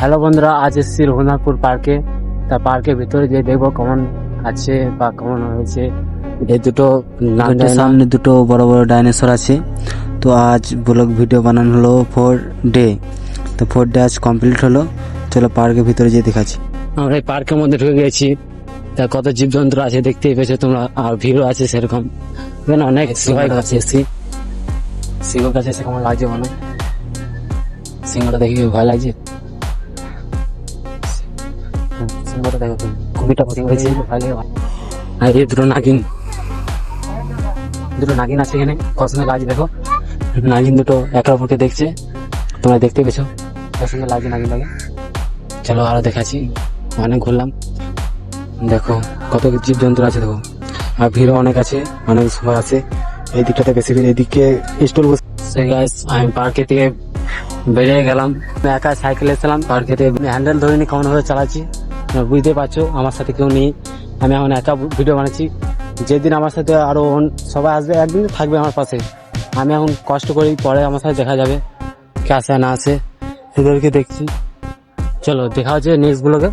Hello বন্ধুরা, আজ এসেছি রঘুনাথপুর পার্কে। তা পার্কের ভিতরে যে দেখবো কেমন আছে বা কেমন হয়েছে। এই দুটো সামনে দুটো বড় বড় ডাইনোসর আছে। তো আজ ব্লগ ভিডিও বানানো হলো 4 ডে। তো 4 ডে আজ কমপ্লিট হলো। চলো পার্কের ভিতরে যেয়ে দেখাচ্ছি। আমরা এই পার্কের মধ্যে ঢুকে গেছি। তা কত জীবজন্তু আছে দেখতেই পেয়েছো তোমরা, আর ভিড়ও আছে সেরকম। এখানে অনেক সবাই কাছে এসেছি। সিংহর কাছে এসে কেমন লাগছে মনে? সিংহটা দেখে কি ভয় লাগছে? সিংহটা দেখো, কুমিরটা পছন্দ হয়েছে, ভয় লাগে। আর এই দুটো নাগিন আছে এখানে, পছন্দ লাগছে। দেখো নাগিন দুটো একে অপরকে দেখছে, তোমরা দেখতে পেয়েছো। পছন্দ লাগছে নাগিন লাগে। চলো আরো দেখাচ্ছি। অনেক ঘুরলাম, দেখো কত জীবজন্তু আছে দেখো। আর ভিড়ও অনেক আছে, অনেক সবাই আছে। এই দিকটাতে বেশি ভিড়, এদিকে স্টল বসে। গাইস, আমি পার্কে থেকে বেরিয়ে গেলাম। আমি একা সাইকেলে এসেছিলাম পার্কে থেকে, হ্যান্ডেল ধরিনি কেমন ভাবে চালাচ্ছি বুঝতে পারছো। আমার সাথে কেউ নেই, আমি এখন একা ভিডিও বানাচ্ছি। যেদিন আমার সাথে আরো সবাই আসবে, একদিন থাকবে আমার পাশে। আমি এখন কষ্ট করি, পরে আমার সাথে দেখা যাবে কে আসে না আসে, এদেরকে দেখছি। চলো দেখা হচ্ছে নেক্সট ব্লগে।